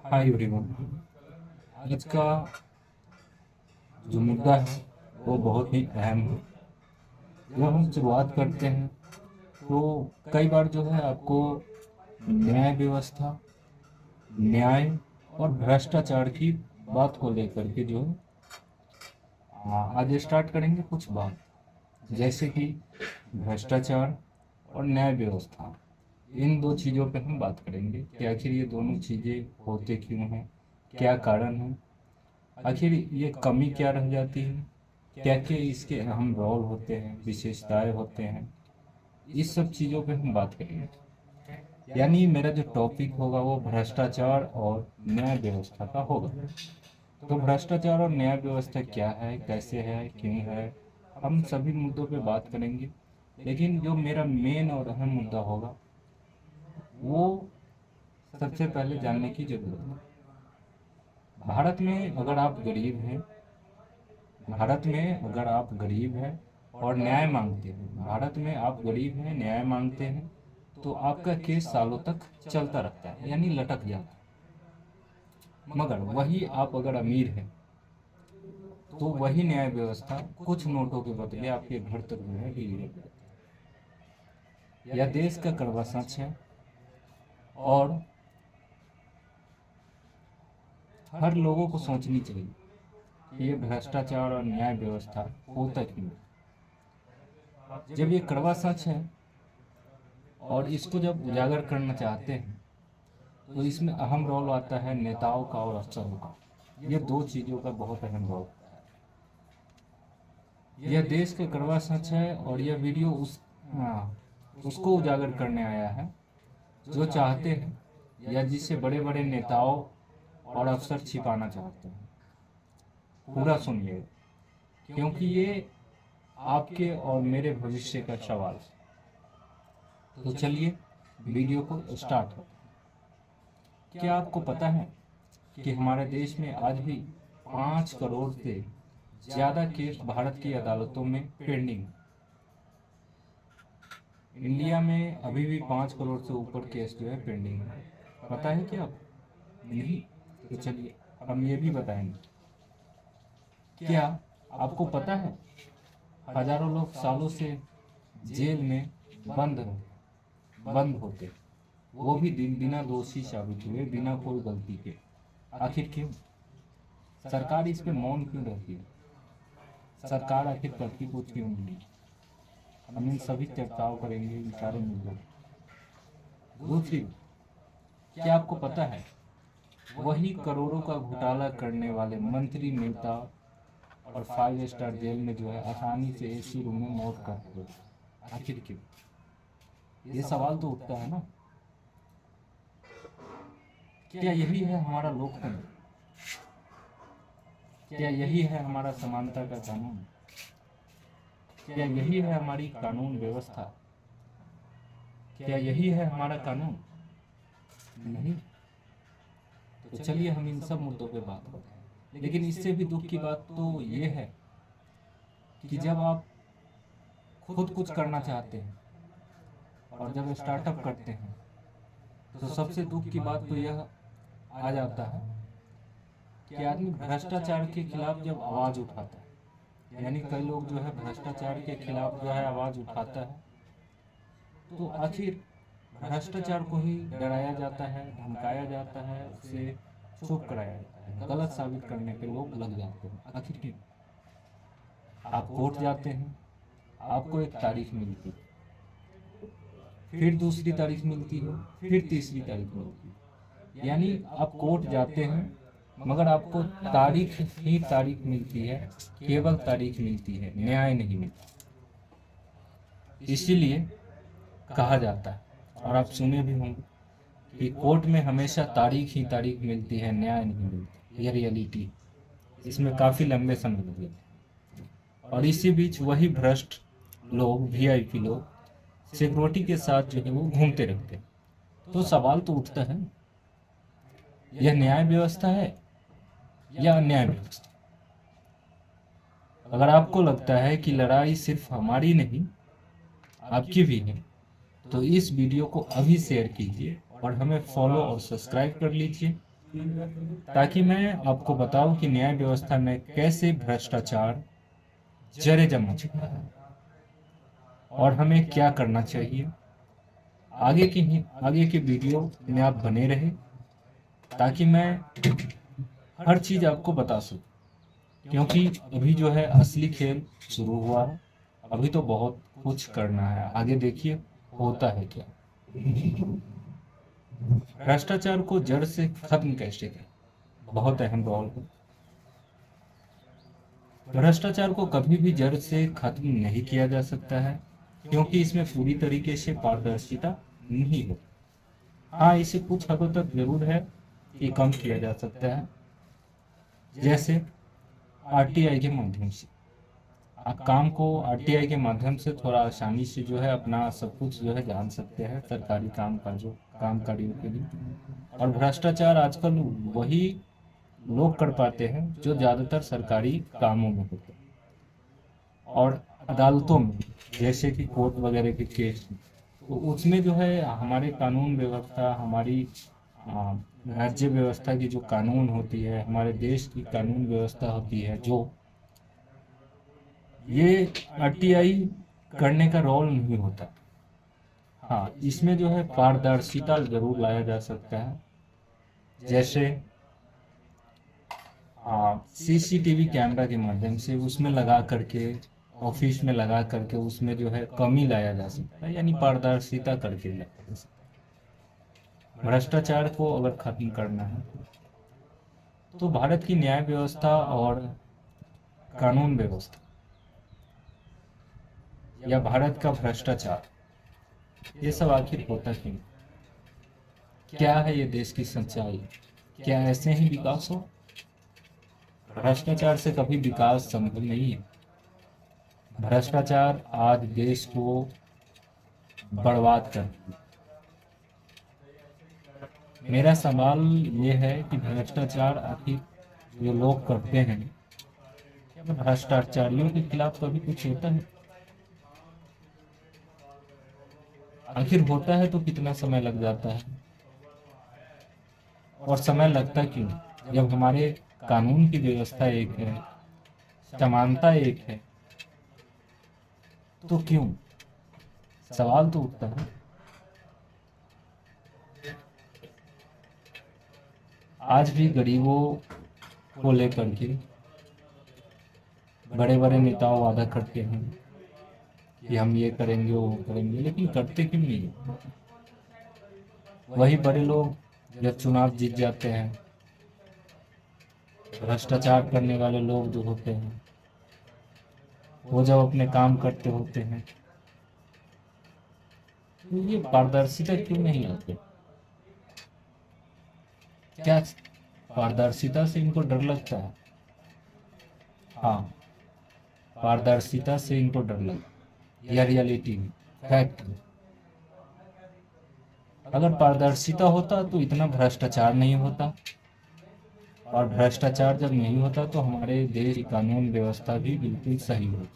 Hi everyone. आज का जो मुद्दा है वो बहुत ही अहम है। जब हम शुरुआत करते हैं तो कई बार जो है आपको न्याय व्यवस्था, न्याय और भ्रष्टाचार की बात को लेकर के जो है आज स्टार्ट करेंगे कुछ बात, जैसे कि भ्रष्टाचार और न्याय व्यवस्था। इन दो चीज़ों पे हम बात करेंगे कि आखिर ये दोनों चीज़ें होते क्यों हैं, क्या कारण है, आखिर ये कमी क्या रह जाती है, क्या क्या इसके अहम रोल होते हैं, विशेषताएं होते हैं। इस सब चीज़ों पे हम बात करेंगे। यानी मेरा जो टॉपिक होगा वो भ्रष्टाचार और न्याय व्यवस्था का होगा। तो भ्रष्टाचार और न्याय व्यवस्था क्या है, कैसे है, क्यों है, हम सभी मुद्दों पे बात करेंगे। लेकिन जो मेरा मेन और अहम मुद्दा होगा वो सबसे पहले जानने की जरूरत है। भारत में अगर आप गरीब हैं, भारत में अगर आप गरीब हैं और न्याय मांगते हैं, भारत में आप गरीब हैं न्याय मांगते हैं, तो आपका केस सालों तक चलता रहता है, यानी लटक जाता है। मगर वही आप अगर अमीर हैं तो वही न्याय व्यवस्था कुछ नोटों के बदले आपके घर तक जो है डिलीवर करती है। यह देश का कड़वा सच है और हर लोगों को सोचनी चाहिए कि ये भ्रष्टाचार और न्याय व्यवस्था होता क्यों है। जब ये कड़वा सच है और इसको जब उजागर करना चाहते हैं तो इसमें अहम रोल आता है नेताओं का और अफसरों का। ये दो चीज़ों का बहुत अहम रोल होता है। यह देश का कड़वा सच है और यह वीडियो उसको उजागर करने आया है जो चाहते हैं या जिसे बड़े बड़े नेताओं और अफसर छिपाना चाहते हैं। पूरा सुनिए, क्योंकि ये आपके और मेरे भविष्य का सवाल है। तो चलिए वीडियो को स्टार्ट करते हैं। क्या आपको पता है कि हमारे देश में आज भी 5 करोड़ से ज़्यादा केस भारत की अदालतों में पेंडिंग है। इंडिया में अभी भी 5 करोड़ से ऊपर केस जो है पेंडिंग है। पता है क्या आपको? नहीं? तो चलिए हम ये भी बताएंगे। क्या आपको पता है हजारों लोग सालों से जेल में बंद होते, वो भी बिना दोषी साबित हुए, बिना कोई गलती के। आखिर क्यों? सरकार इस पे मौन क्यों रहती है? सरकार आखिर करती कुछ क्यों नहीं? हम इन सभी चर्चाओं करेंगे इन सारे मुद्दों पर। दूसरी, क्या आपको पता है वही करोड़ों का घोटाला करने वाले मंत्री, नेता और 5 स्टार जेल में जो है आसानी से एसी रूम में मौत करते हैं? आखिर क्यों? ये सवाल तो उठता है ना। क्या यही है हमारा लोकतंत्र? क्या यही है हमारा समानता का कानून? क्या यही है हमारी कानून व्यवस्था? क्या यही है हमारा कानून? नहीं। तो चलिए हम इन सब मुद्दों पे बात करते हैं। लेकिन इससे भी दुख की बात तो ये है कि जब आप खुद कुछ करना चाहते हैं और जब स्टार्टअप करते हैं तो सबसे दुख की बात तो यह आ जाता है कि आदमी भ्रष्टाचार के खिलाफ जब आवाज़ उठाता है, यानी कई लोग जो है भ्रष्टाचार के खिलाफ जो है आवाज़ उठाता है, तो आखिर भ्रष्टाचार को ही डराया जाता है, धमकाया जाता है, उसे चुप कराया जाता है, गलत साबित करने पे लोग लग जाते हैं। आखिर क्यों? आप कोर्ट जाते हैं, आपको एक तारीख मिलती है, फिर दूसरी तारीख मिलती है, फिर तीसरी तारीख मिलती है। यानी आप कोर्ट जाते हैं मगर आपको तारीख ही तारीख मिलती है, केवल तारीख मिलती है, न्याय नहीं मिलता। इसीलिए कहा जाता है, और आप सुने भी होंगे, कि कोर्ट में हमेशा तारीख ही तारीख मिलती है, न्याय नहीं मिलता। यह रियलिटी, इसमें काफ़ी लंबे समय लगे। और इसी बीच वही भ्रष्ट लोग, वीआईपी लोग सिक्योरिटी के साथ जो है वो घूमते रहते हैं। तो सवाल तो उठता है, यह न्याय व्यवस्था है या अन्याय व्यवस्था? अगर आपको लगता है कि लड़ाई सिर्फ हमारी नहीं आपकी भी है, तो इस वीडियो को अभी शेयर कीजिए और हमें फॉलो और सब्सक्राइब कर लीजिए ताकि मैं आपको बताऊं कि न्याय व्यवस्था में कैसे भ्रष्टाचार जरे जमा चुका है और हमें क्या करना चाहिए। आगे की वीडियो में आप बने रहे ताकि मैं हर चीज आपको बता सकूं, क्योंकि अभी जो है असली खेल शुरू हुआ है। अभी तो बहुत कुछ करना है, आगे देखिए होता है क्या। भ्रष्टाचार को जड़ से खत्म कैसे करें, बहुत अहम रोल है। भ्रष्टाचार को कभी भी जड़ से खत्म नहीं किया जा सकता है, क्योंकि इसमें पूरी तरीके से पारदर्शिता नहीं हो। हाँ, इसे कुछ हद तक जरूर है कि कम किया जा सकता है, जैसे आरटीआई के माध्यम से। आप काम को आरटीआई के माध्यम से थोड़ा आसानी से जो है अपना सब कुछ जो है जान सकते हैं, सरकारी काम का जो काम कार्यों के लिए। और भ्रष्टाचार आजकल वही लोग कर पाते हैं जो ज़्यादातर सरकारी कामों में होते हैं और अदालतों में, जैसे कि कोर्ट वगैरह के केस में। तो उसमें जो है हमारे कानून व्यवस्था, हमारी आ, राज्य व्यवस्था की जो कानून होती है, हमारे देश की कानून व्यवस्था होती है, जो ये आरटीआई करने का रोल नहीं होता। हाँ, इसमें जो है पारदर्शिता जरूर लाया जा सकता है, जैसे सीसीटीवी कैमरा के माध्यम से उसमें लगा करके, ऑफिस में लगा करके उसमें जो है कमी लाया जा सकता है, यानी पारदर्शिता करके लाया जा सकता है। भ्रष्टाचार को अगर खत्म करना है तो भारत की न्याय व्यवस्था और कानून व्यवस्था या भारत का भ्रष्टाचार, ये सब आखिर होता क्यों? क्या है ये देश की सच्चाई? क्या ऐसे ही विकास हो? भ्रष्टाचार से कभी विकास संभव नहीं है। भ्रष्टाचार आज देश को बर्बाद कर दिया। मेरा सवाल ये है कि भ्रष्टाचार आखिर जो लोग करते हैं, क्या भ्रष्टाचारियों के खिलाफ कभी कुछ होता है? आखिर होता है तो कितना समय लग जाता है? और समय लगता क्यों? जब हमारे कानून की व्यवस्था एक है, समानता एक है, तो क्यों? सवाल तो उठता है। आज भी गरीबों को लेकर के बड़े बड़े नेताओं वादा करते हैं कि हम ये करेंगे वो करेंगे, लेकिन करते क्यों नहीं? वही बड़े लोग जब चुनाव जीत जाते हैं, भ्रष्टाचार करने वाले लोग जो होते हैं, वो जब अपने काम करते होते हैं, तो ये पारदर्शिता क्यों नहीं लाते? क्या पारदर्शिता से इनको डर लगता है? हाँ, पारदर्शिता से इनको डर लगता है, यह रियलिटी है, फैक्ट है। अगर पारदर्शिता होता तो इतना भ्रष्टाचार नहीं होता, और भ्रष्टाचार जब नहीं होता तो हमारे देश की कानून व्यवस्था भी बिल्कुल सही होती।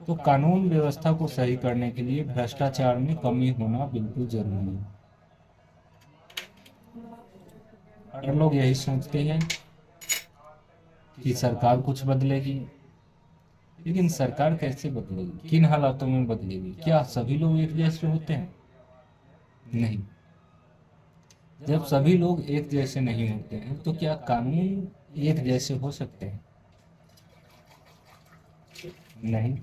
तो कानून व्यवस्था को सही करने के लिए भ्रष्टाचार में कमी होना बिल्कुल जरूरी है। और लोग यही सोचते हैं कि सरकार कुछ बदलेगी, लेकिन सरकार कैसे बदलेगी, किन हालातों में बदलेगी? क्या सभी लोग एक जैसे होते हैं? नहीं। जब सभी लोग एक जैसे नहीं होते हैं तो क्या कानून एक जैसे हो सकते हैं? नहीं।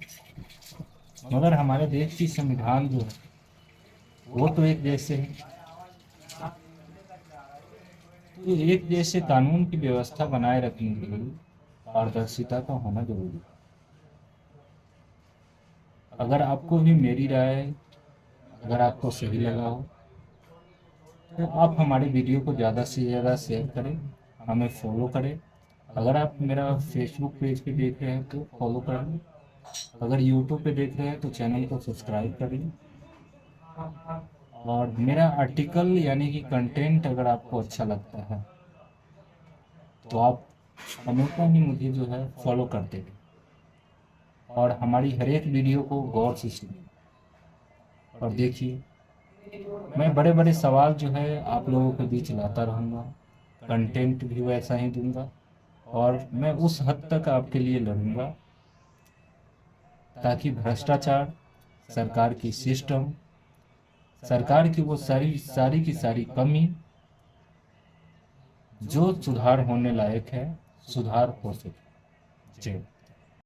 मगर हमारे देश की संविधान जो है वो तो एक जैसे है। तो एक जैसे कानून की व्यवस्था बनाए रखने के लिए पारदर्शिता का होना जरूरी है। अगर आपको भी मेरी राय, अगर आपको सही लगा हो, तो आप हमारे वीडियो को ज़्यादा से ज़्यादा शेयर करें, हमें फॉलो करें। अगर आप मेरा फेसबुक पेज पे देख रहे हैं तो फॉलो कर लें, अगर यूट्यूब पे देख रहे हैं तो चैनल को सब्सक्राइब कर लें। और मेरा आर्टिकल यानी कि कंटेंट अगर आपको अच्छा लगता है तो आप हमेशा ही मुझे जो है फॉलो करते रहें और हमारी हर एक वीडियो को गौर से सुनिए और देखिए मैं बड़े बड़े सवाल जो है आप लोगों के बीच लाता रहूँगा, कंटेंट भी वैसा ही दूंगा, और मैं उस हद तक आपके लिए लड़ूंगा ताकि भ्रष्टाचार, सरकार की सिस्टम, सरकार की वो सारी सारी की सारी कमी, जो सुधार होने लायक है, सुधार हो सके। जी।